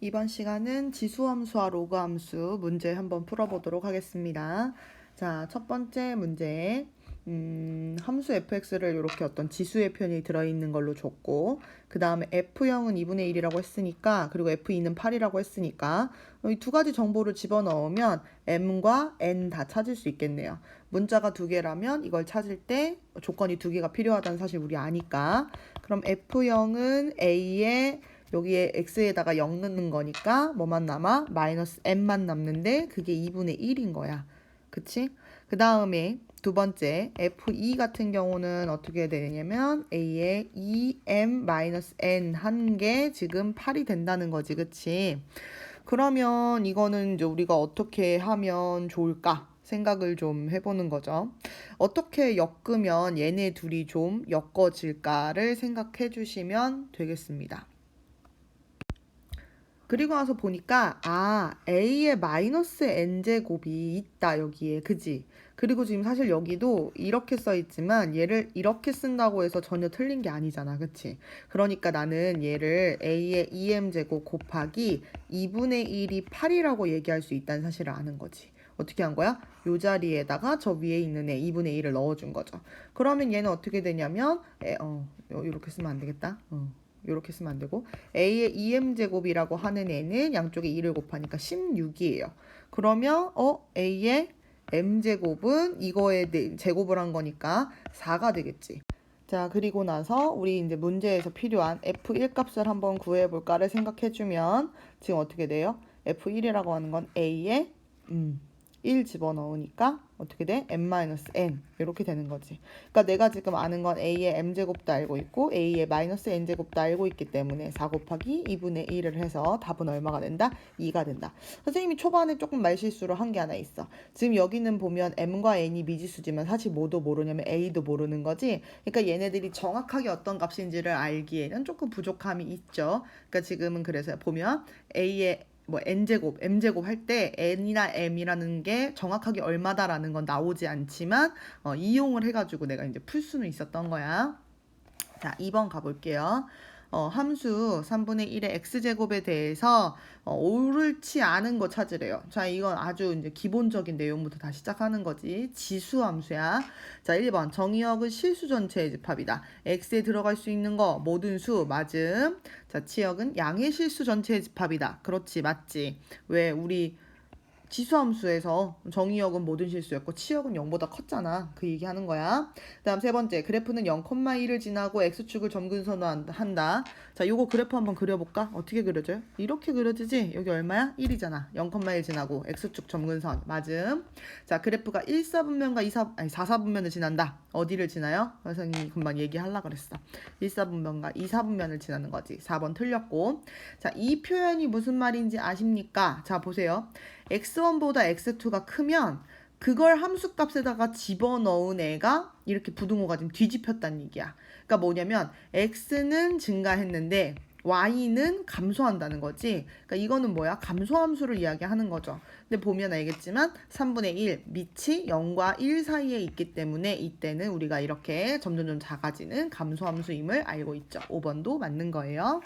이번 시간은 지수함수와 로그함수 문제 한번 풀어보도록 하겠습니다. 자, 첫 번째 문제. 함수 fx를 이렇게 어떤 지수의 편이 들어있는 걸로 줬고, 그 다음에 f0은 2분의 1이라고 했으니까, 그리고 f2는 8이라고 했으니까, 이 두 가지 정보를 집어넣으면 m과 n 다 찾을 수 있겠네요. 문자가 두 개라면 이걸 찾을 때 조건이 두 개가 필요하다는 사실 우리 아니까. 그럼 f0은 a의 여기에 x에다가 0 넣는 거니까 뭐만 남아? 마이너스 m만 남는데 그게 2분의 1인 거야. 그치? 그 다음에 두 번째 f2 같은 경우는 어떻게 되냐면 a의 2m 마이너스 n 한 게 지금 8이 된다는 거지. 그치? 그러면 이거는 이제 우리가 어떻게 하면 좋을까? 생각을 좀 해보는 거죠. 어떻게 엮으면 얘네 둘이 좀 엮어질까를 생각해 주시면 되겠습니다. 그리고 나서 보니까 a의 마이너스 n제곱이 있다 여기에. 그지? 그리고 지금 사실 여기도 이렇게 써 있지만 얘를 이렇게 쓴다고 해서 전혀 틀린 게 아니잖아. 그치? 그러니까 나는 얘를 a의 2m제곱 곱하기 2분의 1이 8이라고 얘기할 수 있다는 사실을 아는 거지. 어떻게 한 거야? 요 자리에다가 저 위에 있는 애 2분의 1을 넣어준 거죠. 그러면 얘는 어떻게 되냐면 이렇게 쓰면 안 되겠다. 이렇게 쓰면 안 되고 a의 2m제곱이라고 하는 애는 양쪽에 2를 곱하니까 16이에요. 그러면 a의 m제곱은 이거에 제곱을 한 거니까 4가 되겠지. 자, 그리고 나서 우리 이제 문제에서 필요한 f1 값을 한번 구해볼까를 생각해주면 지금 어떻게 돼요? f1이라고 하는 건 a의 1 집어넣으니까 어떻게 돼? m-n 이렇게 되는 거지. 그러니까 내가 지금 아는 건 a의 m제곱도 알고 있고 a의 마이너스 n제곱도 알고 있기 때문에 4 곱하기 2분의 1을 해서 답은 얼마가 된다? 2가 된다. 선생님이 초반에 조금 말실수를 한 게 하나 있어. 지금 여기는 보면 m과 n이 미지수지만 사실 뭐도 모르냐면 a도 모르는 거지. 그러니까 얘네들이 정확하게 어떤 값인지를 알기에는 조금 부족함이 있죠. 그러니까 지금은 그래서 보면 a의 n제곱, m제곱 할 때 n이나 m이라는 게 정확하게 얼마다라는 건 나오지 않지만 이용을 해가지고 내가 이제 풀 수는 있었던 거야. 자, 2번 가볼게요. 함수 3분의 1의 x제곱에 대해서 옳지 않은 거 찾으래요. 자, 이건 아주 이제 기본적인 내용부터 다시 시작하는 거지. 지수 함수야. 자, 1번 정의역은 실수 전체의 집합이다. x에 들어갈 수 있는 거 모든 수 맞음. 자, 치역은 양의 실수 전체의 집합이다. 그렇지, 맞지. 왜 우리 지수함수에서 정의역은 모든 실수였고 치역은 0보다 컸잖아. 그 얘기하는 거야. 다음 세 번째, 그래프는 0,1을 지나고 x축을 점근선으로 한다. 자, 요거 그래프 한번 그려볼까? 어떻게 그려져요? 이렇게 그려지지? 여기 얼마야? 1이잖아. 0,1 지나고 x축 점근선. 맞음. 자, 그래프가 1사분면과 4사분면을 지난다. 어디를 지나요? 선생님이 금방 얘기하려고 그랬어. 1사분면과 2사분면을 지나는 거지. 4번 틀렸고. 자, 이 표현이 무슨 말인지 아십니까? 자, 보세요. x1보다 x2가 크면 그걸 함수값에다가 집어넣은 애가 이렇게 부등호가 지금 뒤집혔다는 얘기야. 그러니까 뭐냐면 x는 증가했는데 y는 감소한다는 거지. 그러니까 이거는 뭐야? 감소함수를 이야기하는 거죠. 근데 보면 알겠지만 3분의 1 밑이 0과 1 사이에 있기 때문에 이때는 우리가 이렇게 점점점 작아지는 감소함수임을 알고 있죠. 5번도 맞는 거예요.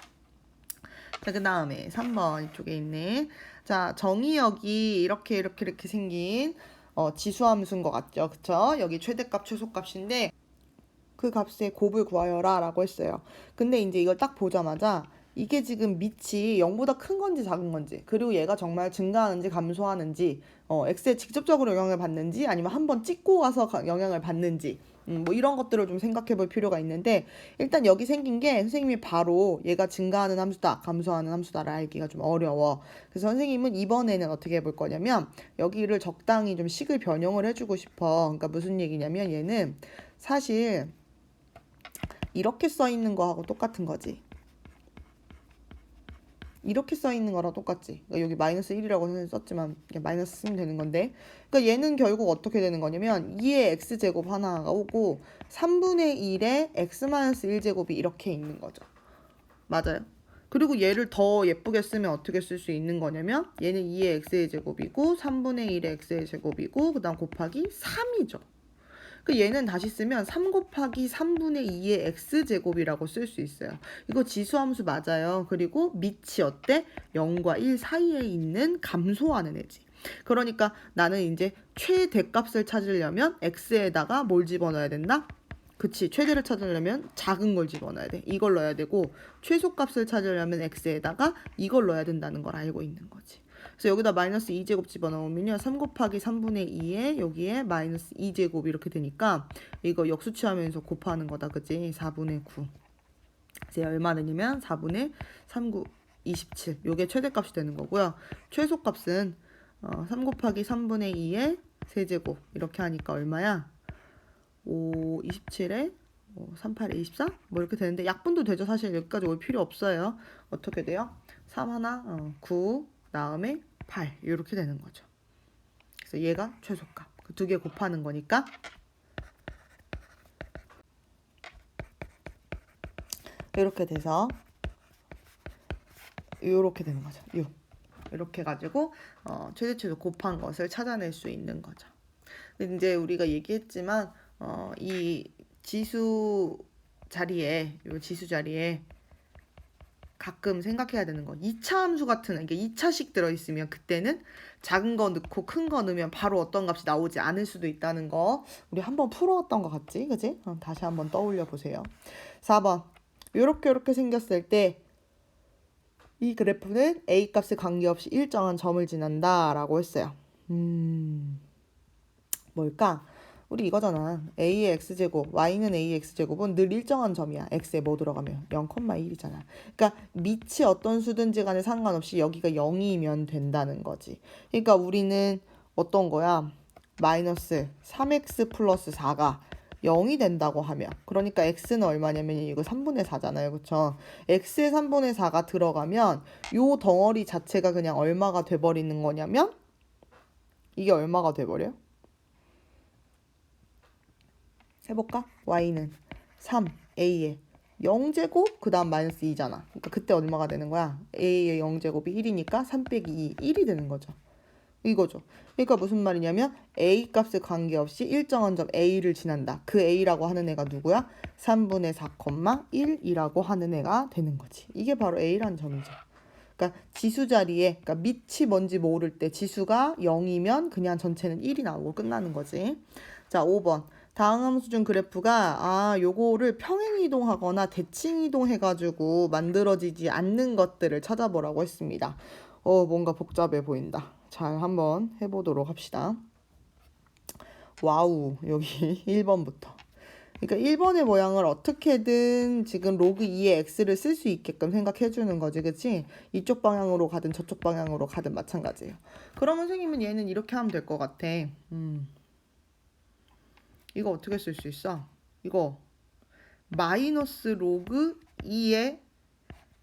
자, 그 다음에 3번 이쪽에 있네. 자, 정의역이 이렇게 생긴 지수함수인 것 같죠? 그쵸? 여기 최대값, 최소값인데 그 값의 곱을 구하여라 라고 했어요. 근데 이제 이걸 딱 보자마자 이게 지금 밑이 0보다 큰 건지 작은 건지, 그리고 얘가 정말 증가하는지 감소하는지, x에 직접적으로 영향을 받는지 아니면 한번 찍고 가서 영향을 받는지, 뭐 이런 것들을 좀 생각해 볼 필요가 있는데, 일단 여기 생긴 게 선생님이 바로 얘가 증가하는 함수다, 감소하는 함수다를 알기가 좀 어려워. 그래서 선생님은 이번에는 어떻게 해볼 거냐면 여기를 적당히 좀 식을 변형을 해주고 싶어. 그러니까 무슨 얘기냐면 얘는 사실 이렇게 써 있는 거하고 똑같은 거지. 이렇게 써 있는 거랑 똑같지. 그러니까 여기 마이너스 1이라고 선생님 썼지만 마이너스 쓰면 되는 건데, 그러니까 얘는 결국 어떻게 되는 거냐면 2의 x제곱 하나가 오고 3분의 1의 x-1제곱이 이렇게 있는 거죠. 맞아요. 그리고 얘를 더 예쁘게 쓰면 어떻게 쓸 수 있는 거냐면 얘는 2의 x의 제곱이고 3분의 1의 x의 제곱이고 그 다음 곱하기 3이죠. 그 얘는 다시 쓰면 3 곱하기 3분의 2의 x제곱이라고 쓸 수 있어요. 이거 지수함수 맞아요. 그리고 밑이 어때? 0과 1 사이에 있는 감소하는 애지. 그러니까 나는 이제 최대값을 찾으려면 x에다가 뭘 집어넣어야 된다? 그치. 최대를 찾으려면 작은 걸 집어넣어야 돼. 이걸 넣어야 되고 최소값을 찾으려면 x에다가 이걸 넣어야 된다는 걸 알고 있는 거지. 그래서 여기다 마이너스 2제곱 집어넣으면요. 3 곱하기 3분의 2에 여기에 마이너스 2제곱 이렇게 되니까 이거 역수치하면서 곱하는 거다. 그치? 4분의 9. 이제 얼마 되냐면 4분의 3, 9, 27. 요게 최대값이 되는 거고요. 최소값은 3 곱하기 3분의 2에 세제곱 이렇게 하니까 얼마야? 5, 27에 38에 24? 뭐 이렇게 되는데 약분도 되죠. 사실 여기까지 올 필요 없어요. 어떻게 돼요? 3 하나, 9, 다음에 8 이렇게 되는 거죠. 그래서 얘가 최소값. 그 두 개 곱하는 거니까 이렇게 돼서 이렇게 되는 거죠. 6. 이렇게 해가지고 최대 최소 곱한 것을 찾아낼 수 있는 거죠. 근데 이제 우리가 얘기했지만 이 지수 자리에 요 지수 자리에 가끔 생각해야 되는 거 2차 함수 같은 이게 2차식 들어있으면 그때는 작은 거 넣고 큰 거 넣으면 바로 어떤 값이 나오지 않을 수도 있다는 거 우리 한번 풀어왔던 것 같지? 그지? 다시 한번 떠올려 보세요. 4번 요렇게 생겼을 때 이 그래프는 A 값에 관계없이 일정한 점을 지난다 라고 했어요. 뭘까? 우리 이거잖아. A의 x제곱, y는 A의 x제곱은 늘 일정한 점이야. x에 뭐 들어가면 0,1이잖아. 그러니까 밑이 어떤 수든지 간에 상관없이 여기가 0이면 된다는 거지. 그러니까 우리는 어떤 거야? 마이너스 3x 플러스 4가 0이 된다고 하면 그러니까 x는 얼마냐면 이거 3분의 4잖아요. 그쵸? x의 3분의 4가 들어가면 요 덩어리 자체가 그냥 얼마가 돼버리는 거냐면 이게 얼마가 돼버려? 해볼까? y는 3, a의 0제곱 그 다음 마이너스 2잖아. 그러니까 그때 얼마가 되는 거야? a의 0제곱이 1이니까 3 빼기 2, 1이 되는 거죠. 이거죠. 그러니까 무슨 말이냐면 a 값에 관계없이 일정한 점 a를 지난다. 그 a라고 하는 애가 누구야? 3분의 4, 1이라고 하는 애가 되는 거지. 이게 바로 a라는 점이죠. 그러니까 지수 자리에 그러니까 밑이 뭔지 모를 때 지수가 0이면 그냥 전체는 1이 나오고 끝나는 거지. 자, 5번. 다음 함수 중 그래프가 요거를 평행 이동하거나 대칭 이동해가지고 만들어지지 않는 것들을 찾아보라고 했습니다. 뭔가 복잡해 보인다. 잘 한번 해보도록 합시다. 와우, 여기 1번부터. 그러니까 1번의 모양을 어떻게든 지금 로그 2의 x를 쓸 수 있게끔 생각해 주는 거지, 그치? 이쪽 방향으로 가든 저쪽 방향으로 가든 마찬가지예요. 그러면 선생님은 얘는 이렇게 하면 될 것 같아. 이거 어떻게 쓸 수 있어? 이거 마이너스 로그 2의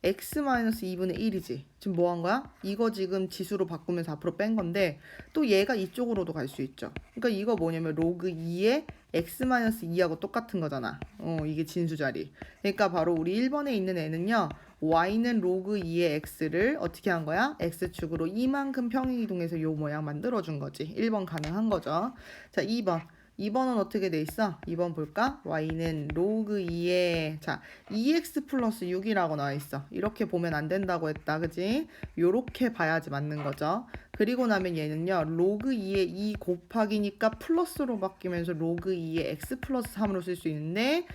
x-2분의 1이지. 지금 뭐 한 거야? 이거 지금 지수로 바꾸면서 앞으로 뺀 건데 또 얘가 이쪽으로도 갈 수 있죠. 그러니까 이거 뭐냐면 로그 2의 x-2하고 똑같은 거잖아. 이게 진수 자리. 그러니까 바로 우리 1번에 있는 애는요. y는 로그 2의 x를 어떻게 한 거야? x축으로 이만큼 평행이동해서 요 모양 만들어준 거지. 1번 가능한 거죠. 자, 2번. 2번은 어떻게 돼 있어? 2번 볼까? y는 로그 2에 자 2x 플러스 6이라고 나와 있어. 이렇게 보면 안 된다고 했다. 그지? 요렇게 봐야지 맞는 거죠. 그리고 나면 얘는요. 로그 2에 2 곱하기니까 플러스로 바뀌면서 로그 2에 x 플러스 3으로 쓸 수 있는데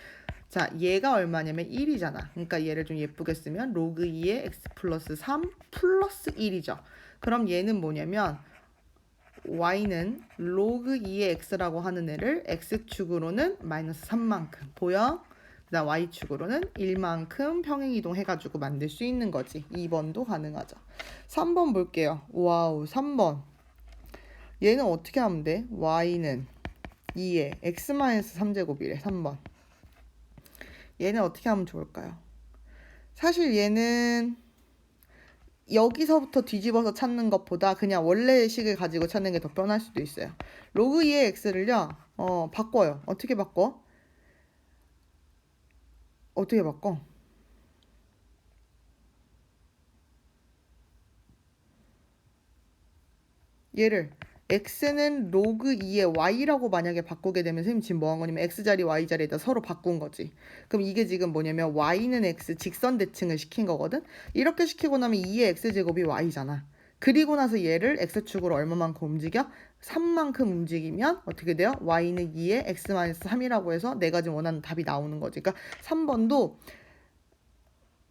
자 얘가 얼마냐면 1이잖아. 그러니까 얘를 좀 예쁘게 쓰면 로그 2에 x 플러스 3 플러스 1이죠. 그럼 얘는 뭐냐면 y는 로그 2의 x라고 하는 애를 x축으로는 마이너스 3만큼 보여? 그다음 y축으로는 1만큼 평행이동 해가지고 만들 수 있는 거지. 2번도 가능하죠. 3번 볼게요. 와우 3번 얘는 어떻게 하면 돼? y는 2의 x-3제곱이래. 3번 얘는 어떻게 하면 좋을까요? 사실 얘는 여기서부터 뒤집어서 찾는 것보다 그냥 원래의 식을 가지고 찾는 게 더 편할 수도 있어요. 로그 2의 x를요, 바꿔요. 어떻게 바꿔? 어떻게 바꿔? 얘를 x는 로그 2의 y라고 만약에 바꾸게 되면 선생님 지금 뭐 한 거냐면 x자리 y자리에다 서로 바꾼 거지. 그럼 이게 지금 뭐냐면 y는 x 직선 대칭을 시킨 거거든. 이렇게 시키고 나면 2의 x제곱이 y잖아. 그리고 나서 얘를 x축으로 얼마만큼 움직여? 3만큼 움직이면 어떻게 돼요? y는 2의 x-3이라고 해서 내가 지금 원하는 답이 나오는 거지. 그러니까 3번도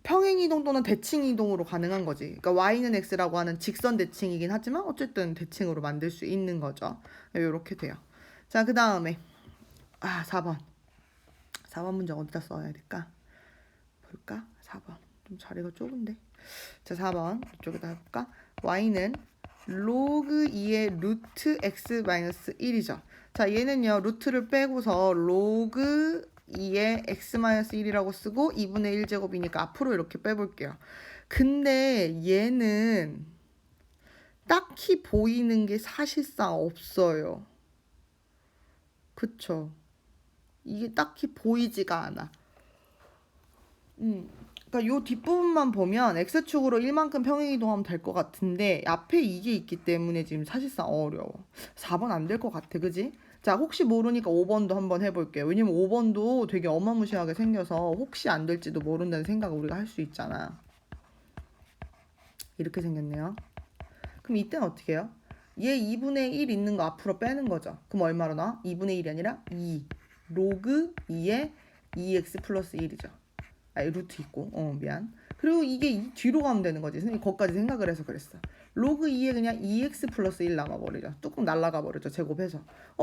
평행이동 또는 대칭이동으로 가능한 거지. 그러니까 y는 x라고 하는 직선 대칭이긴 하지만 어쨌든 대칭으로 만들 수 있는 거죠. 이렇게 돼요. 자, 그 다음에 4번. 4번 문제 어디다 써야 될까? 볼까? 4번. 좀 자리가 좁은데. 자, 4번 이쪽에다 해볼까? y는 로그 2의 루트 x-1이죠. 자, 얘는요. 루트를 빼고서 로그 2의 x-1이라고 쓰고 2분의 1제곱이니까 앞으로 이렇게 빼볼게요. 근데 얘는 딱히 보이는 게 사실상 없어요. 그쵸? 이게 딱히 보이지가 않아. 그러니까 요 뒷부분만 보면 x축으로 1만큼 평행이동하면 될 것 같은데 앞에 이게 있기 때문에 지금 사실상 어려워. 4번 안 될 것 같아. 그지? 자, 혹시 모르니까 5번도 한번 해볼게요. 왜냐면 5번도 되게 어마무시하게 생겨서 혹시 안 될지도 모른다는 생각을 우리가 할 수 있잖아. 이렇게 생겼네요. 그럼 이때는 어떻게 해요? 얘 2분의 1 있는 거 앞으로 빼는 거죠. 그럼 얼마로 나와? 2분의 1이 아니라 2 로그 2의 2x 플러스 1이죠. 루트 있고 미안. 그리고 이게 뒤로 가면 되는 거지. 선생님 거기까지 생각을 해서 그랬어. 로그 2에 그냥 2x 플러스 1 남아버리죠. 뚜껑 날라가 버리죠. 제곱해서.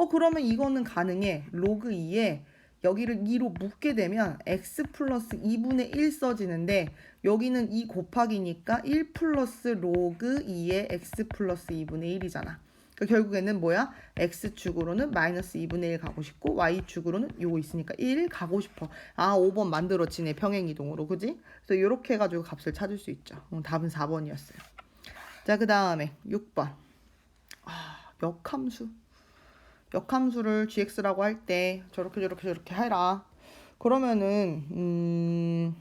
그러면 이거는 가능해. 로그 2에 여기를 2로 묶게 되면 x 플러스 2분의 1 써지는데 여기는 2 곱하기니까 1 플러스 로그 2의 x 플러스 2분의 1이잖아. 그러니까 결국에는 뭐야? x축으로는 마이너스 2분의 1 가고 싶고 y축으로는 요거 있으니까 1 가고 싶어. 5번 만들어지네. 평행이동으로. 그지? 그래서 이렇게 해가지고 값을 찾을 수 있죠. 답은 4번이었어요. 자, 그 다음에 6번. 역함수. 역함수를 gx라고 할 때 저렇게 해라. 그러면은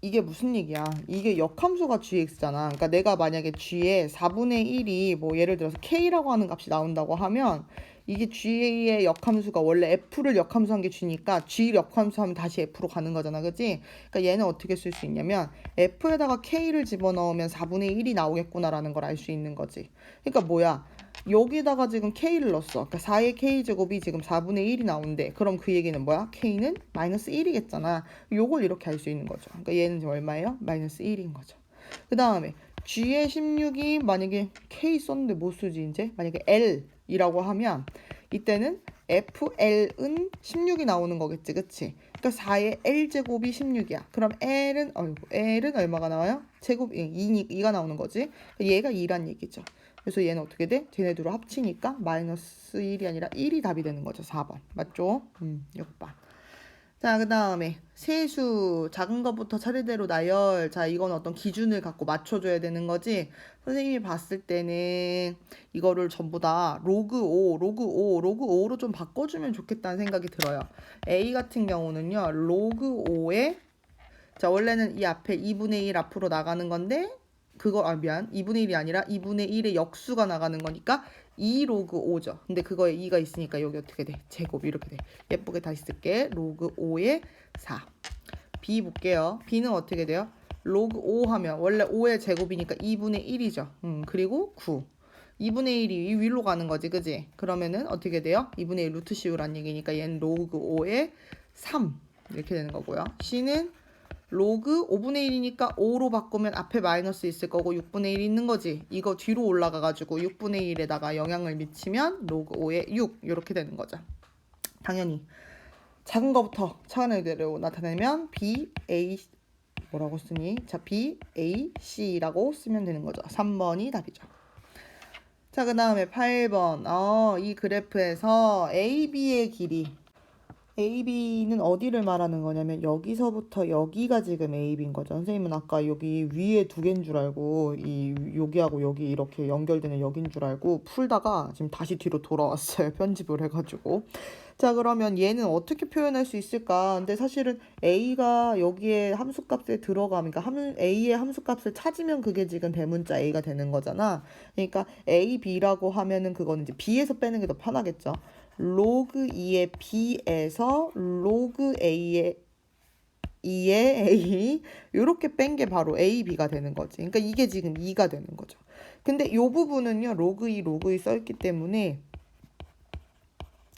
이게 무슨 얘기야? 이게 역함수가 gx잖아. 그러니까 내가 만약에 g의 4분의 1이 뭐 예를 들어서 k라고 하는 값이 나온다고 하면 이게 g의 역함수가 원래 f를 역함수한 게 g니까 g 역함수하면 다시 f로 가는 거잖아. 그지? 그러니까 얘는 어떻게 쓸 수 있냐면 f에다가 k를 집어넣으면 4분의 1이 나오겠구나라는 걸 알 수 있는 거지. 그러니까 뭐야? 여기다가 지금 k를 넣었어. 그러니까 4의 k제곱이 지금 4분의 1이 나온대. 그럼 그 얘기는 뭐야? k는 마이너스 1이겠잖아. 요걸 이렇게 할 수 있는 거죠. 그러니까 얘는 지금 얼마예요? 마이너스 1인 거죠. 그 다음에 g의 16이 만약에 k 썼는데 못 쓰지 이제? 만약에 l이라고 하면 이때는 fl은 16이 나오는 거겠지. 그치? 그러니까 4의 l제곱이 16이야. 그럼 l은 얼마가 나와요? 제곱 2가 나오는 거지. 얘가 2란 얘기죠. 그래서 얘는 어떻게 돼? 쟤네들을 합치니까 마이너스 1이 아니라 1이 답이 되는 거죠. 4번. 맞죠? 6번. 자, 그 다음에 세수 작은 것부터 차례대로 나열. 자, 이건 어떤 기준을 갖고 맞춰줘야 되는 거지. 선생님이 봤을 때는 이거를 전부 다 로그 5, 로그 5, 로그 5로 좀 바꿔주면 좋겠다는 생각이 들어요. A 같은 경우는요. 로그 5에 자, 원래는 이 앞에 2분의 1 앞으로 나가는 건데 미안. 2분의 1이 아니라 2분의 1의 역수가 나가는 거니까 2 로그 5죠. 근데 그거에 2가 있으니까 여기 어떻게 돼? 제곱 이렇게 돼. 예쁘게 다시 쓸게. 로그 5의 4. B 볼게요. B는 어떻게 돼요? 로그 5 하면 원래 5의 제곱이니까 2분의 1이죠. 그리고 9. 2분의 1이 위로 가는 거지. 그지? 그러면은 어떻게 돼요? 2분의 1 루트 씌우란 얘기니까 얘는 로그 5의 3. 이렇게 되는 거고요. C는 로그 5분의 1이니까 5로 바꾸면 앞에 마이너스 있을 거고 6분의 1 있는 거지. 이거 뒤로 올라가가지고 6분의 1에다가 영향을 미치면 로그 5의 6 이렇게 되는 거죠. 당연히 작은 거부터 차근대로 나타내면 B, A 뭐라고 쓰니? 자, B, A, C라고 쓰면 되는 거죠. 3번이 답이죠. 자, 그 다음에 8번. 이 그래프에서 A, B의 길이 A, B는 어디를 말하는 거냐면 여기서부터 여기가 지금 A, B인 거죠. 선생님은 아까 여기 위에 두 개인 줄 알고 여기하고 여기 이렇게 연결되는 여기인 줄 알고 풀다가 지금 다시 뒤로 돌아왔어요. 편집을 해가지고. 자, 그러면 얘는 어떻게 표현할 수 있을까? 근데 사실은 A가 여기에 함수값에 들어가면, 그러니까 A의 함수값을 찾으면 그게 지금 대문자 A가 되는 거잖아. 그러니까 A, B라고 하면은 그거는 이제 B에서 빼는 게 더 편하겠죠. 로그 2의 B에서 로그 A의 2의 A 이렇게 뺀 게 바로 A, B가 되는 거지. 그러니까 이게 지금 2가 되는 거죠. 근데 이 부분은요. 로그 2, 로그 2 써있기 때문에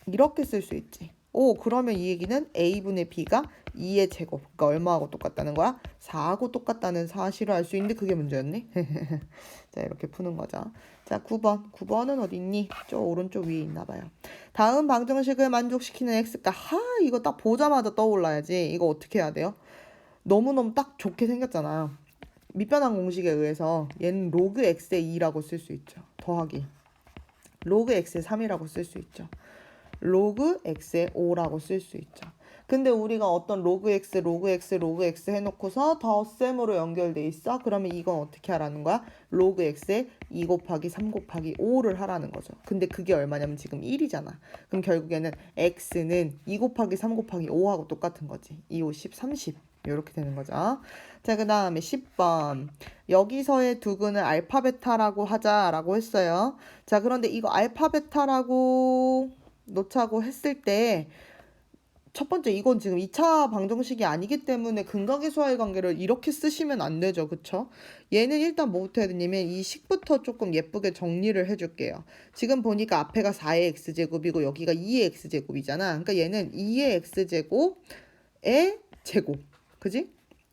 이렇게 쓸 수 있지. 오, 그러면 이 얘기는 A분의 B가 2의 제곱. 그러니까 얼마하고 똑같다는 거야? 4하고 똑같다는 사실을 알 수 있는데 그게 문제였네. 자, 이렇게 푸는 거죠. 자, 9번. 9번은 어디 있니? 저 오른쪽 위에 있나 봐요. 다음 방정식을 만족시키는 x가 이거 딱 보자마자 떠올라야지. 이거 어떻게 해야 돼요? 너무너무 딱 좋게 생겼잖아. 밑변환 공식에 의해서 얘는 로그 x의 2라고 쓸 수 있죠. 더하기. 로그 x의 3이라고 쓸 수 있죠. 로그 x의 5라고 쓸 수 있죠. 근데 우리가 어떤 로그 x, 로그 x, 로그 x 해놓고서 덧셈으로 연결돼 있어? 그러면 이건 어떻게 하라는 거야? 로그 x에 2 곱하기 3 곱하기 5를 하라는 거죠. 근데 그게 얼마냐면 지금 1이잖아. 그럼 결국에는 x는 2 곱하기 3 곱하기 5하고 똑같은 거지. 2, 5, 10, 30. 이렇게 되는 거죠. 자, 그 다음에 10번. 여기서의 두근을 알파, 베타라고 하자라고 했어요. 자, 그런데 이거 알파, 베타라고 놓자고 했을 때 첫 번째 이건 지금 2차 방정식이 아니기 때문에 근각의수와의 관계를 이렇게 쓰시면 안 되죠. 그쵸? 얘는 일단 뭐부터 해야 되냐면 이 식부터 조금 예쁘게 정리를 해줄게요. 지금 보니까 앞에가 4의 x제곱이고 여기가 2의 x제곱이잖아. 그러니까 얘는 2의 x제곱의 제곱. 그지?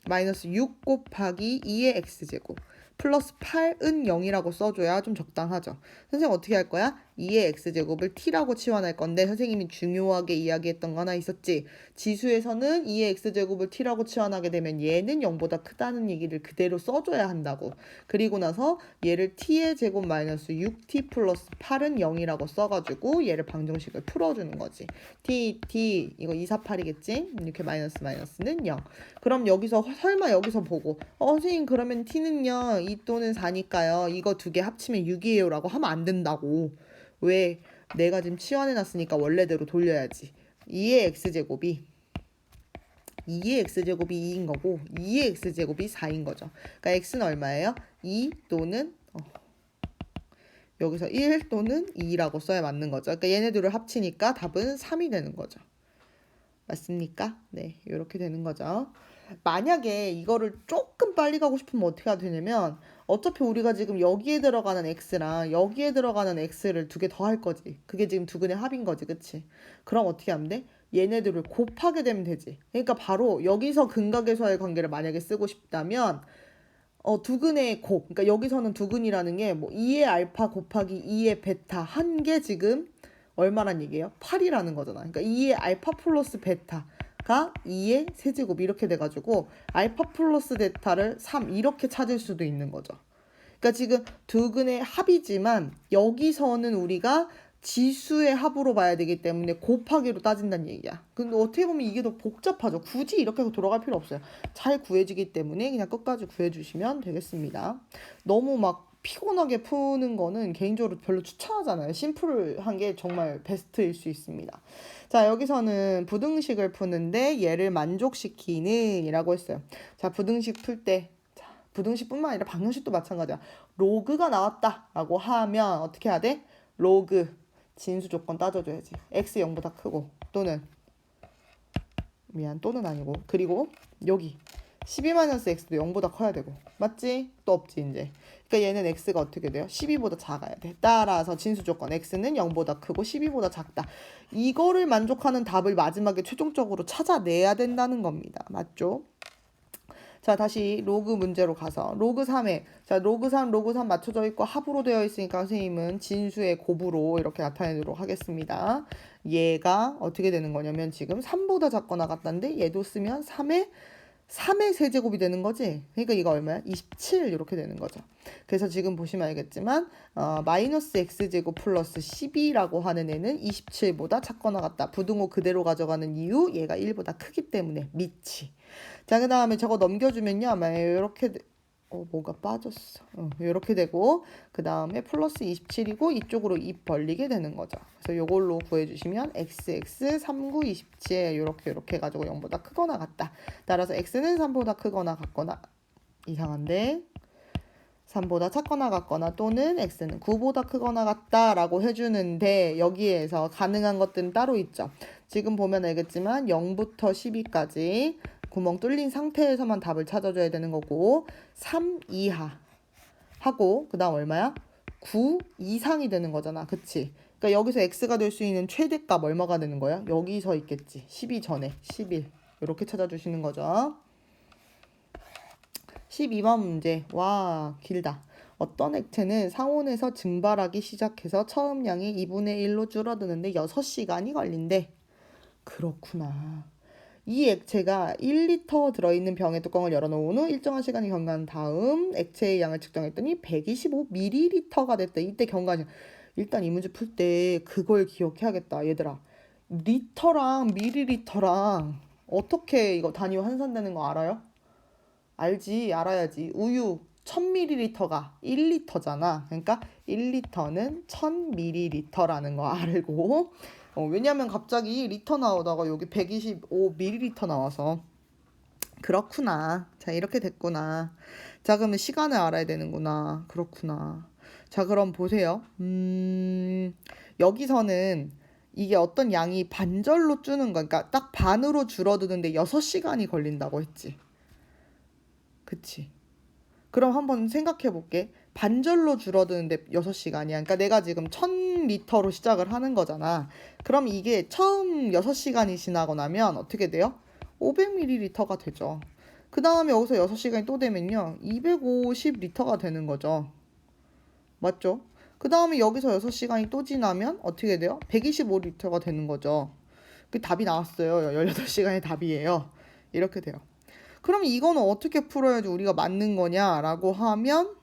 마이너스 6 곱하기 2의 x제곱. 플러스 8은 0이라고 써줘야 좀 적당하죠. 선생님 어떻게 할 거야? 2의 x제곱을 t라고 치환할 건데 선생님이 중요하게 이야기했던 거 하나 있었지. 지수에서는 2의 x제곱을 t라고 치환하게 되면 얘는 0보다 크다는 얘기를 그대로 써줘야 한다고. 그리고 나서 얘를 t의 제곱 마이너스 6t 플러스 8은 0이라고 써가지고 얘를 방정식을 풀어주는 거지. t 이거 2, 4, 8이겠지? 이렇게 마이너스는 0. 그럼 여기서 설마 여기서 보고 선생님 그러면 t는요 2 또는 4니까요 이거 두 개 합치면 6이에요 라고 하면 안 된다고. 왜? 내가 지금 치환해놨으니까 원래대로 돌려야지. 2의 x제곱이 2인 거고 2의 x제곱이 4인 거죠. 그러니까 x는 얼마예요? 2 또는 여기서 1 또는 2라고 써야 맞는 거죠. 그러니까 얘네들을 합치니까 답은 3이 되는 거죠. 맞습니까? 네, 이렇게 되는 거죠. 만약에 이거를 조금 빨리 가고 싶으면 어떻게 해야 되냐면 어차피 우리가 지금 여기에 들어가는 x랑 여기에 들어가는 x를 두 개 더 할 거지. 그게 지금 두근의 합인 거지. 그치? 그럼 어떻게 하면 돼? 얘네들을 곱하게 되면 되지. 그러니까 바로 여기서 근각에서의 관계를 만약에 쓰고 싶다면 두근의 곱. 그러니까 여기서는 두근이라는 게 뭐 2의 알파 곱하기 2의 베타 한 게 지금 얼마란 얘기예요? 8이라는 거잖아. 그러니까 2의 알파 플러스 베타가 2의 세제곱 이렇게 돼가지고 알파 플러스 베타를 3 이렇게 찾을 수도 있는 거죠. 그러니까 지금 두근의 합이지만 여기서는 우리가 지수의 합으로 봐야 되기 때문에 곱하기로 따진다는 얘기야. 근데 어떻게 보면 이게 더 복잡하죠. 굳이 이렇게 해서 돌아갈 필요 없어요. 잘 구해지기 때문에 그냥 끝까지 구해주시면 되겠습니다. 너무 막 피곤하게 푸는 거는 개인적으로 별로 추천하잖아요. 심플한 게 정말 베스트일 수 있습니다. 자, 여기서는 부등식을 푸는데 얘를 만족시키는 이라고 했어요. 자, 부등식 풀 때 부등식뿐만 아니라 방정식도 마찬가지야. 로그가 나왔다라고 하면 어떻게 해야 돼? 로그 진수 조건 따져줘야지. x 0보다 크고 또는 또는 아니고 그리고 여기 12-x도 0보다 커야 되고 맞지? 또 없지 이제. 그러니까 얘는 x가 어떻게 돼요? 12보다 작아야 돼. 따라서 진수 조건 x는 0보다 크고 12보다 작다. 이거를 만족하는 답을 마지막에 최종적으로 찾아내야 된다는 겁니다. 맞죠? 자, 다시 로그 문제로 가서 로그 3에 자, 로그 3, 로그 3 맞춰져 있고 합으로 되어 있으니까 선생님은 진수의 곱으로 이렇게 나타내도록 하겠습니다. 얘가 어떻게 되는 거냐면 지금 3보다 작거나 같다는데 얘도 쓰면 3의 3의 세제곱이 되는 거지. 그러니까 이거 얼마야? 27 이렇게 되는 거죠. 그래서 지금 보시면 알겠지만 마이너스 x제곱 플러스 12라고 하는 애는 27보다 작거나 같다. 부등호 그대로 가져가는 이유 얘가 1보다 크기 때문에 미치. 자, 그 다음에 저거 넘겨주면요. 아마 이렇게 뭐가 빠졌어. 이렇게 되고 그 다음에 플러스 27이고 이쪽으로 입 벌리게 되는 거죠. 그래서 요걸로 구해주시면 xx 39 27 이렇게 해가지고 0보다 크거나 같다. 따라서 x는 3보다 크거나 같거나 이상한데 3보다 작거나 같거나 또는 x는 9보다 크거나 같다라고 해주는데 여기에서 가능한 것들은 따로 있죠. 지금 보면 알겠지만 0부터 12까지 구멍 뚫린 상태에서만 답을 찾아줘야 되는 거고 3 이하 하고 그 다음 얼마야? 9 이상이 되는 거잖아. 그치? 그러니까 여기서 x가 될 수 있는 최대값 얼마가 되는 거야? 여기서 있겠지. 12 전에 11 이렇게 찾아주시는 거죠. 12번 문제. 와 길다. 어떤 액체는 상온에서 증발하기 시작해서 처음 양이 2분의 1로 줄어드는데 6시간이 걸린대. 그렇구나. 이 액체가 1리터 들어있는 병의 뚜껑을 열어놓은 후 일정한 시간이 경과한 다음 액체의 양을 측정했더니 125ml가 됐대. 이때 경과한 시간. 일단 이 문제 풀 때 그걸 기억해야겠다. 얘들아. 리터랑 밀리리터랑 어떻게 이거 단위로 환산되는 거 알아요? 알지. 알아야지. 우유 1000ml가 1리터잖아. 그러니까 1리터는 1000ml라는 거 알고 왜냐면 갑자기 리터 나오다가 여기 125ml 나와서 그렇구나. 자 이렇게 됐구나. 자 그러면 시간을 알아야 되는구나. 그렇구나. 자 그럼 보세요. 여기서는 이게 어떤 양이 반절로 주는 거 그러니까 딱 반으로 줄어드는데 6시간이 걸린다고 했지. 그치? 그럼 한번 생각해 볼게. 반절로 줄어드는데 6시간이야. 그러니까 내가 지금 1000리터로 시작을 하는 거잖아. 그럼 이게 처음 6시간이 지나고 나면 어떻게 돼요? 500ml가 되죠. 그 다음에 여기서 6시간이 또 되면요. 250리터가 되는 거죠. 맞죠? 그 다음에 여기서 6시간이 또 지나면 어떻게 돼요? 125리터가 되는 거죠. 그 답이 나왔어요. 18시간의 답이에요. 이렇게 돼요. 그럼 이거는 어떻게 풀어야지 우리가 맞는 거냐라고 하면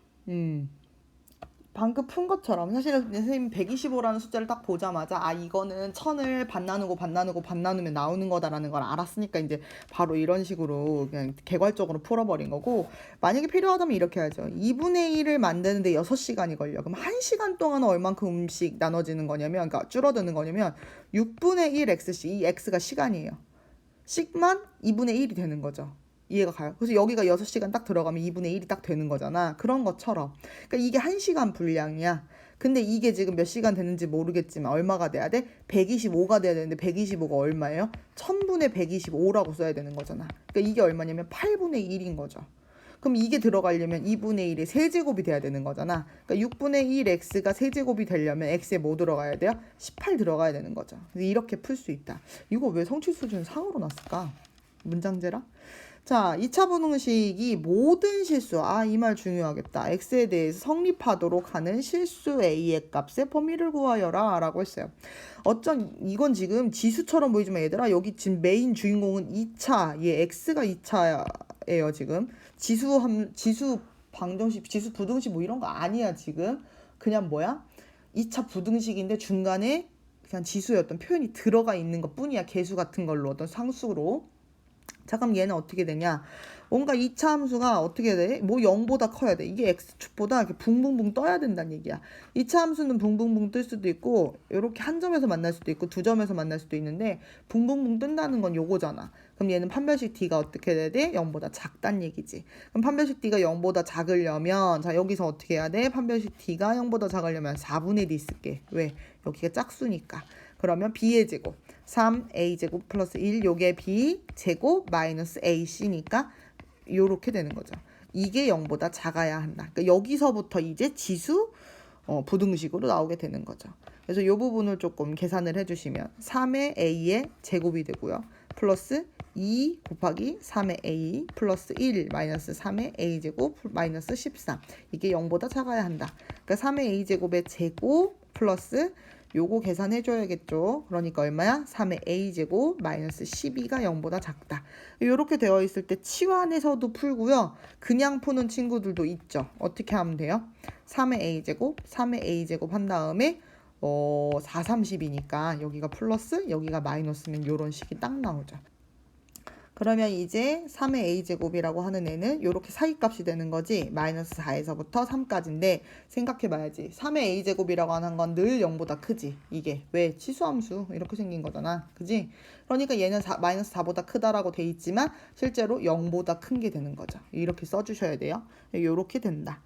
방금 푼 것처럼 사실은 선생님 125라는 숫자를 딱 보자마자 아 이거는 1000을 반 나누면 나오는 거다라는 걸 알았으니까 이제 바로 이런 식으로 그냥 개괄적으로 풀어버린 거고 만약에 필요하다면 이렇게 하죠. 2분의 1을 만드는데 6시간이 걸려. 그럼 1시간 동안 얼만큼씩 나눠지는 거냐면 그러니까 줄어드는 거냐면 6분의 1 xc 이 x가 시간이에요. 식만 2분의 1이 되는 거죠. 이해가 가요? 그래서 여기가 6시간 딱 들어가면 2분의 1이 딱 되는 거잖아. 그런 것처럼. 그러니까 이게 1시간 분량이야. 근데 이게 지금 몇 시간 됐는지 모르겠지만 얼마가 돼야 돼? 125가 돼야 되는데 125가 얼마예요? 1000분의 125라고 써야 되는 거잖아. 그러니까 이게 얼마냐면 8분의 1인 거죠. 그럼 이게 들어가려면 2분의 1의 세제곱이 돼야 되는 거잖아. 그러니까 6분의 1 x가 세제곱이 되려면 x에 뭐 들어가야 돼요? 18 들어가야 되는 거죠. 그래서 이렇게 풀 수 있다. 이거 왜 성취 수준 상으로 났을까? 문장제라? 자, 2차 분홍식이 모든 실수, 이 말 중요하겠다. x에 대해서 성립하도록 하는 실수 a의 값의 범위를 구하여라 라고 했어요. 이건 지금 지수처럼 보이지만 얘들아, 여기 지금 메인 주인공은 2차, 얘 x가 2차예요, 지금. 지수 방정식, 지수 부등식 뭐 이런 거 아니야, 지금. 그냥 뭐야? 2차 부등식인데 중간에 그냥 지수의 어떤 표현이 들어가 있는 것 뿐이야. 개수 같은 걸로, 어떤 상수로. 자 그럼 얘는 어떻게 되냐 뭔가 2차 함수가 어떻게 돼? 뭐 0보다 커야 돼. 이게 x축보다 이렇게 붕붕붕 떠야 된다는 얘기야. 2차 함수는 붕붕붕 뜰 수도 있고 이렇게 한 점에서 만날 수도 있고 두 점에서 만날 수도 있는데 붕붕붕 뜬다는 건 요거잖아. 그럼 얘는 판별식 d가 어떻게 돼야 돼? 0보다 작단 얘기지. 그럼 판별식 d가 0보다 작으려면 자 여기서 어떻게 해야 돼? 판별식 d가 0보다 작으려면 4분의 d 쓸게. 왜? 여기가 짝수니까. 그러면 b의 제곱 3a제곱 플러스 1 요게 b제곱 마이너스 ac니까 요렇게 되는 거죠. 이게 0보다 작아야 한다. 그러니까 여기서부터 이제 지수 부등식으로 나오게 되는 거죠. 그래서 요 부분을 조금 계산을 해주시면 3의 a의 제곱이 되고요. 플러스 2 곱하기 3의 a 플러스 1 마이너스 3의 a제곱 마이너스 14 이게 0보다 작아야 한다. 그러니까 3의 a제곱의 제곱 플러스 요거 계산해줘야겠죠. 그러니까 얼마야? 3의 a제곱 마이너스 12가 0보다 작다. 이렇게 되어 있을 때 치환해서도 풀고요. 그냥 푸는 친구들도 있죠. 어떻게 하면 돼요? 3의 a제곱, 3의 a제곱 한 다음에 4, 30이니까 여기가 플러스, 여기가 마이너스면 이런 식이 딱 나오죠. 그러면 이제 3의 a제곱이라고 하는 애는 이렇게 사이값이 되는 거지. 마이너스 4에서부터 3까지인데 생각해봐야지. 3의 a제곱이라고 하는 건 늘 0보다 크지. 이게 왜? 치수함수 이렇게 생긴 거잖아. 그지? 그러니까 얘는 마이너스 4보다 크다라고 돼 있지만 실제로 0보다 큰 게 되는 거죠. 이렇게 써주셔야 돼요. 이렇게 된다.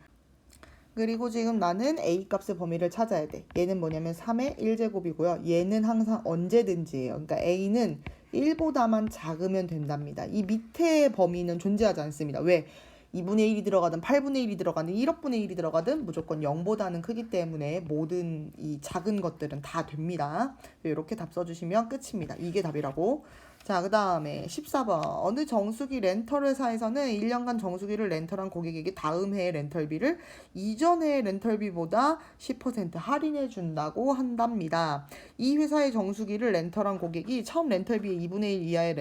그리고 지금 나는 a 값의 범위를 찾아야 돼. 얘는 뭐냐면 3의 1제곱이고요. 얘는 항상 언제든지예요. 그러니까 a는 1보다만 작으면 된답니다. 이 밑에 범위는 존재하지 않습니다. 왜? 2분의 1이 들어가든 8분의 1이 들어가든 1억분의 1이 들어가든 무조건 0보다는 크기 때문에 모든 이 작은 것들은 다 됩니다. 이렇게 답 써주시면 끝입니다. 이게 답이라고. 자, 그 다음에 14번. 어느 정수기 렌털 회사에서는 1년간 정수기를 렌털한 고객에게 다음 해의 렌털비를 이전 해의 렌털비보다 10% 할인해 준다고 한답니다. 이 회사의 정수기를 렌털한 고객이 처음 렌털비의 2분의 1 이하의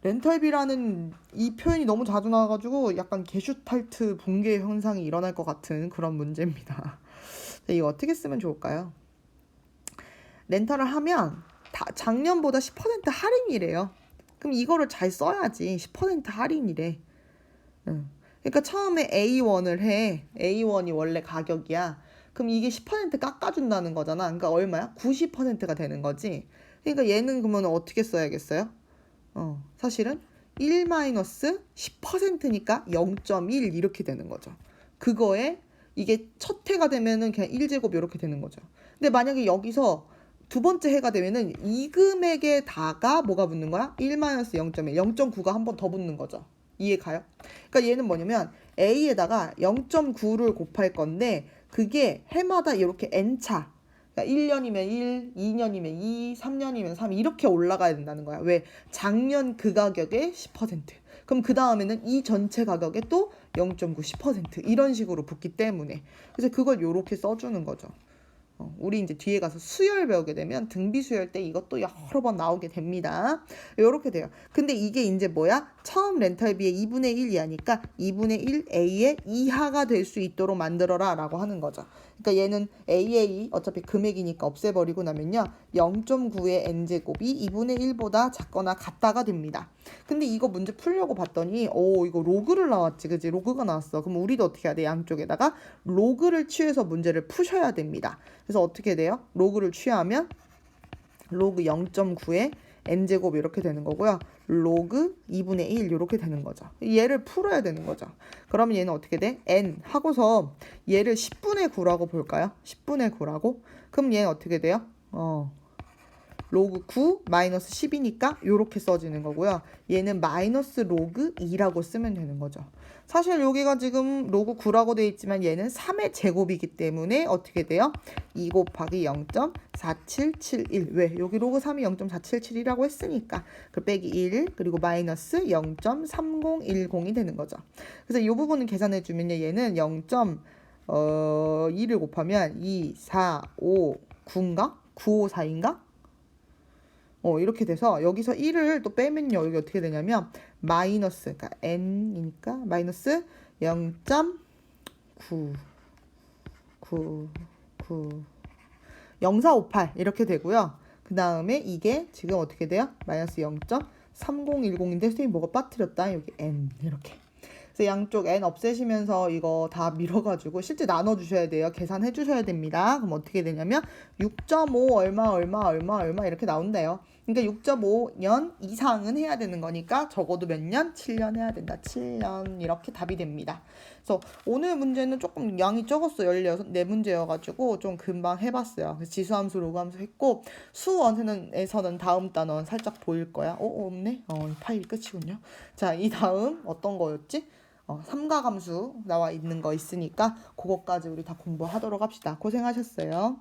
렌털비라는 이 표현이 너무 자주 나와가지고 약간 게슈탈트 붕괴 현상이 일어날 것 같은 그런 문제입니다. 이거 어떻게 쓰면 좋을까요? 렌털을 하면 작년보다 10% 할인이래요. 그럼 이거를 잘 써야지. 10% 할인이래. 그러니까 처음에 A1을 해. A1이 원래 가격이야. 그럼 이게 10% 깎아준다는 거잖아. 그러니까 얼마야? 90%가 되는 거지. 그러니까 얘는 그러면 어떻게 써야겠어요? 사실은 1-10%니까 0.1 이렇게 되는 거죠. 그거에 이게 첫 해가 되면은 그냥 1제곱 이렇게 되는 거죠. 근데 만약에 여기서 두 번째 해가 되면은 이 금액에 다가 뭐가 붙는 거야? 1-0.1, 0.9가 한 번 더 붙는 거죠. 이해 가요? 그러니까 얘는 뭐냐면 A에다가 0.9를 곱할 건데 그게 해마다 이렇게 N차, 그러니까 1년이면 1, 2년이면 2, 3년이면 3 이렇게 올라가야 된다는 거야. 왜? 작년 그 가격의 10%. 그럼 그 다음에는 이 전체 가격에 또 0.9, 10% 이런 식으로 붙기 때문에. 그래서 그걸 이렇게 써주는 거죠. 우리 이제 뒤에 가서 수열 배우게 되면 등비 수열 때 이것도 여러 번 나오게 됩니다. 이렇게 돼요. 근데 이게 이제 뭐야? 처음 렌탈비의 2분의 1 이하니까 2분의 1 A의 이하가 될 수 있도록 만들어라 라고 하는 거죠. 그러니까 얘는 AA 어차피 금액이니까 없애버리고 나면요. 0.9의 n제곱이 2분의 1보다 작거나 같다가 됩니다. 근데 이거 문제 풀려고 봤더니 이거 로그를 나왔지. 그지? 로그가 나왔어. 그럼 우리도 어떻게 해야 돼? 양쪽에다가 로그를 취해서 문제를 푸셔야 됩니다. 그래서 어떻게 돼요? 로그를 취하면 로그 0.9에 n제곱 이렇게 되는 거고요. 로그 2분의 1 이렇게 되는 거죠. 얘를 풀어야 되는 거죠. 그러면 얘는 어떻게 돼? n 하고서 얘를 10분의 9라고 볼까요? 10분의 9라고? 그럼 얘는 어떻게 돼요? 로그 9 마이너스 10이니까 이렇게 써지는 거고요. 얘는 마이너스 로그 2라고 쓰면 되는 거죠. 사실 여기가 지금 로그 9라고 되어 있지만 얘는 3의 제곱이기 때문에 어떻게 돼요? 2 곱하기 0.4771. 왜? 여기 로그 3이 0.477이라고 했으니까 그 빼기 1 그리고 마이너스 0.3010이 되는 거죠. 그래서 이 부분은 계산해주면 얘는 2를 곱하면 2, 4, 5, 9인가? 9, 5, 4인가? 이렇게 돼서 여기서 1을 또 빼면요. 여기 어떻게 되냐면 마이너스, 그러니까 n이니까 마이너스 0.9 0458 이렇게 되고요. 그 다음에 이게 지금 어떻게 돼요? 마이너스 0.3010인데 선생님 뭐가 빠뜨렸다. 여기 n 이렇게. 그래서 양쪽 n 없애시면서 이거 다 밀어가지고 실제 나눠주셔야 돼요. 계산해 주셔야 됩니다. 그럼 어떻게 되냐면 6.5 얼마 이렇게 나온대요. 그러니까 6.5년 이상은 해야 되는 거니까 적어도 몇 년? 7년 해야 된다. 7년 이렇게 답이 됩니다. 그래서 오늘 문제는 조금 양이 적었어요. 14문제여가지고 좀 금방 해봤어요. 그래서 지수함수, 로그함수 했고 수원에서는 다음 단원 살짝 보일 거야. 없네? 이 파일 끝이군요. 자, 이 다음 어떤 거였지? 삼가함수 나와 있는 거 있으니까 그것까지 우리 다 공부하도록 합시다. 고생하셨어요.